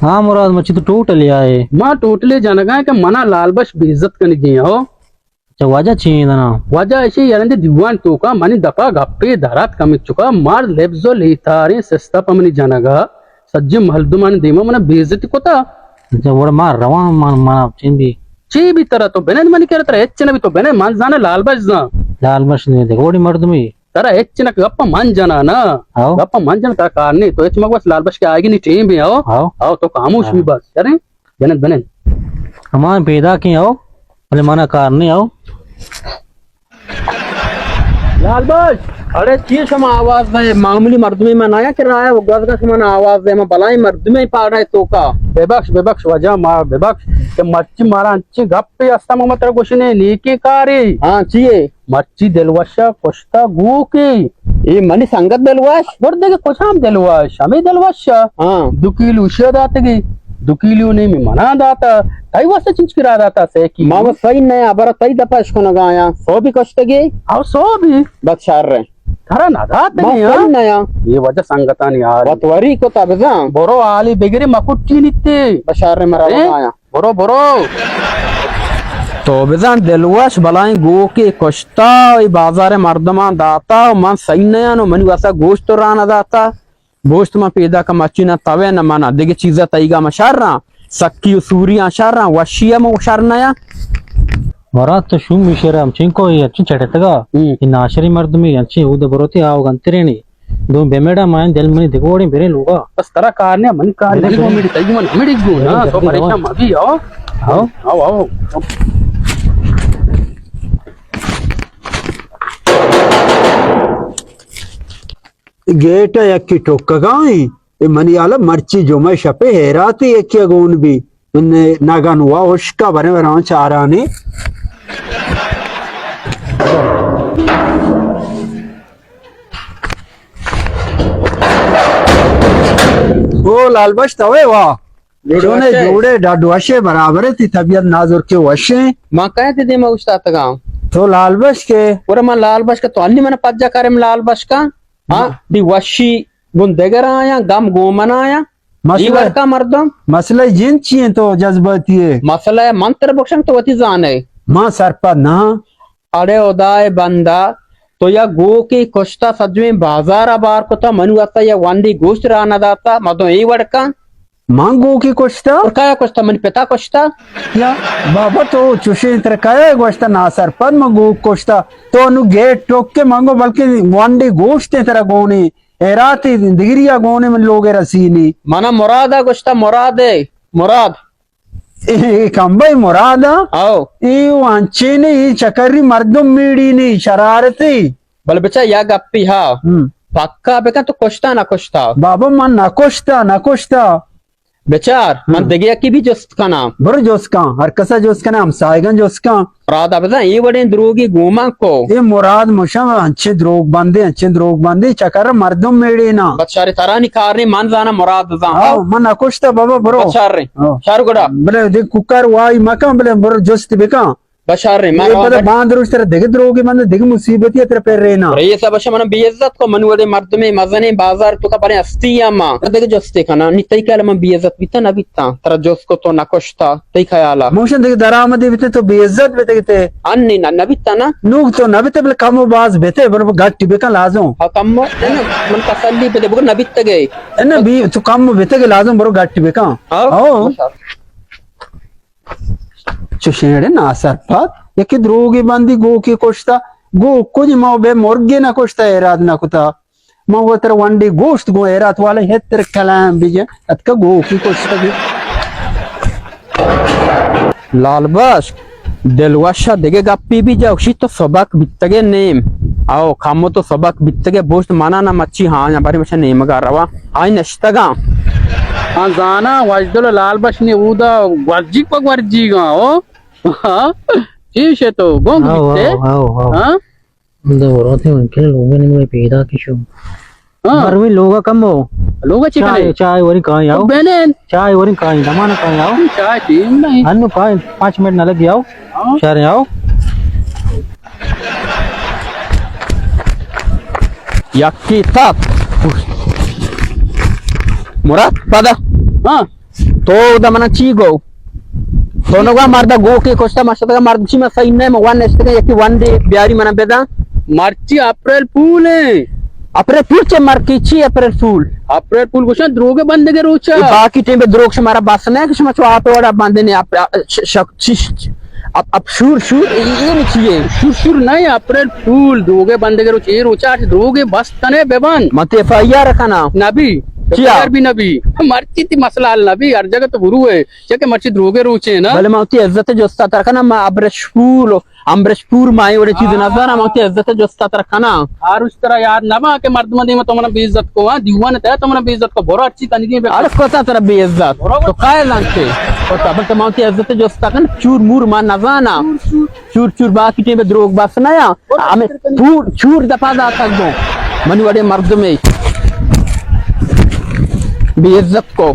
हाँ मुराद मच्छी तो टूट लिया है। माँ टोटली जनगा के मना लाल बश बेइज्जत करने गए हो। अच्छा वजह चाहिए ना वजह ऐसी यानी दीवान तो का मनी दफा गप्पे धरात कमी चुका मार लेब्जो लेतारे सस्ता पमनी जनगा सज्जे महलदुमान देमा मना बेइज्जती कोता। अच्छा वो मार रवा मान चिन भी ची भी तरह तो बेने मनी करे तरह ಹೆಚ್ಚಿನ भी तो बेने मान जाने लाल बश जा लाल बश नहीं देखो ओडी मर्द में तरह ಹೆಚ್ಚಿನ गप्प मान जाना ना आओ गप्प मान जाना तरह कारने तो ಹೆಚ್ಚಿನ बस लाल बश के आगे नहीं टीम भी आओ आओ आओ तो खामोश भी बस अरे बेने बेने हमारे पैदा किए आओ भले माना कार नहीं आओ लाल बश अरे चीज समा आवाज है मामूली मर्द में मनाया कर रहा है वो गज का समान आवाज है मैं बलाई मर्द में पा रहा है तो का बेबक्स बेबक्स वजह मार बेबक्स के मच्छी मारा अच्छी गप्पे अस्ता मत तेरे कुछ नहीं लेके कारे हां चाहिए मच्छी दिलवशा कुश्ता गु की ये मनी संगत दिलवश बोल दे कुछ हम दिलवश हमें दिलवश हां 2 किलो शदात की 2 किलो ने में मना दाता ताई वास्ते चिंचकिरा दाता से की मामा सही नहीं अबर तई दपा इसको नगाया 100 भी कष्टगे और 100 भी बचार रहे थारा नादात नहीं है नया ये वजह संगता नहीं यार वतवरी को तबजा बोरो आली बेगरे मकुट्टी नित्ते बचार रे मरा आया बोरो बोरो तो बेजान दिलवश बलाई गो के कष्टा ई बाजार मर्दमा दाता मन सही नया नो मनी वासा गोश्त तो राना दाता गोश्त में पैदा का मच्छी ना तवे न माना देखे चीजा तईगा मशारना सक्की सूरिया शारना वशिया में शारना या मुराद तो शुम मिशरा चिंको ये अच्छी चढ़तगा इन आशरी मर्द में अच्छी उद बरोती आओ गंतरेनी दो बेमेड़ा मान दिल में दिगोड़ी बेरे लोगा बस तरा कारने मन कार दिगो मेरी तईगी मन हमें दिगो ना तो परेशान मत आओ आओ आओ आओ गेट यक्की टोक्कगाई मनी आला मर्ची जो मैं शपे हेराती एक गोन भी इन्ने नागन हुआ उसका बने वरां चाराने ओ लालबश तवे वाह जोने जोड़े डाडवाशे बराबर थी तबियत नाजुर के वशे मां कहते थे मैं उस्ताद तगा तो लालबश के पूरा मां लालबश का तो अन्नी मैंने पज्जा करे में लालबश का हाँ दी वशी गुंदेगर आया गम गोमन आया मसला का मर्दम मसला जिन चाहिए तो जज्बाती है मसला है मंत्र बख्शन तो वती जान है मां सरपा ना अरे उदाय बंदा तो या गो की कुश्ता सजमे बाजार बार को था मनु आता या वांडी गोश्त राना दाता मतो ए वड़का मांगो की कुश्ता और काया कुश्ता मन पिता कुश्ता या बाबा तो चुशे तर काया गोश्ता ना सरपा मांगो कुश्ता तो अनु गेट टोक के मांगो बल्कि वांडी गोश्त तरह गोने एराती दिगरिया गोने में लोगे रसीनी माना मुरादा कुश्ता मुरादे मुराद कंबाई मुरादा आओ ई वांचे ने ई चकरी मर्दम मीडी ने शरारती बल बच्चा या गप्पी हा पक्का बेका तो कुश्ता ना कुश्ता बाबा मन ना कुश्ता बेचार मन दगिया की भी जोस्त का नाम बरो जोस्का हर कसा जोस्का नाम साइगन जोस्का मुराद अब ये बड़े द्रोगी गोमा को ये मुराद मुशा अच्छे द्रोग बंदे चकर मर्दम मेड़े ना बचारे तारा निकारने मान जाना मुराद जा हां मन अकुश्ता बाबा बरो बचारे शारू गड़ा बले देख कुकर वाई मका बले बरो जोस्त बेका बचारे मैं बले बांध रुस तेरा देख द्रोगी मन देख मुसीबत ये तेरे पे रहना ये सब अच्छा मन बेइज्जत को मन वाले मर्द में मजने बाजार तो का बने अस्तिया मां देख जोस्ते खाना नितई काल में बेइज्जत बिता ना बिता तेरा जोस को तो ना कुश्ता तई ख्याला मोशन देख दरामदी बिते तो बेइज्जत बिते ते अन्नी ना बिता ना नूग तो ना बिते बले कम बाज बिते बरो गट्टी बेका लाजो हां कम मन तसल्ली पे देखो ना बित गए ना बी तो कम बिते के लाजो बरो गट्टी बेका आओ चुशेड़े ना सरपत ये द्रोगी बंदी गो की कोश्ता गो कुछ माओ बे मुर्गे ना कोश्ता एराद ना कुता माओ वो तेरा वंडी गोश्त गो एरात वाले है तेरे कलाम बीजे अतका गो की कोश्ता की लालबश दिलवशा देगे गप्पी भी जाओ शी तो सबक बितगे नेम आओ खामो तो सबक बितगे बोश्त माना ना मच्छी हाँ या बारी मच्छा नेम गा रवा आई नश्तगा हाँ जाना वजदल लालबश ने उदा वर्जी पग वर्जी गा ओ हाँ ठीक है तो गोंग बिते हाँ दो रोते हैं के लोगों ने मुझे पैदा किशो हाँ में लोगा कम हो लोगा चिकने चाय वरी कहाँ आओ बेनेन चाय वरी कहाँ दमाना कहाँ आओ चाय टीम नहीं अन्नू कहाँ 5 मिनट न लगी आओ चारे आओ यक्की तक मुराद पदा हाँ तो दा मना ची गो दोनों का मर्दा गो के कोस्टा मस्ता का मर्द ची मसा इन्ने म वन नेस्ट के यकी वन डे बियारी मना बेदा मार्ची अप्रैल फूल है अप्रैल फूल चे मार्की ची अप्रैल फूल कुछ द्रोगे बंदे के रोचा बाकी टीम पे द्रोग हमारा बस नहीं कुछ मचो आप वाला बंदे ने आप अब शूर ये नहीं चाहिए शूर नहीं अप्रैल फूल द्रोगे बंदे के रोच ये रोचा द्रोगे बस तने बेबन मत एफआईआर रखना नबी यार भी नबी मर्ची थी मसला हल नबी हर जगह तो गुरु है क्या मर्ची द्रोगे रोचे ना भले माउती इज्जत जोस्ता तरखना मा अमरेशपुर माई वाली चीज ना जाना माउती इज्जत जोस्ता तरखना और उस तरह यार नमा के मर्द मदी में तुमने बेइज्जत को हां दीवान है तुमने बेइज्जत को बोरा अच्छी तनगी में अरे कोता तरह बेइज्जत तो काय लांते कोता बट माउती इज्जत जोस्ता कन चूर मूर मान ना जाना चूर बाकी टीम द्रोग बस ना या हमें चूर दफा दा तक दो मनी वाले मर्द में बेइज्जत को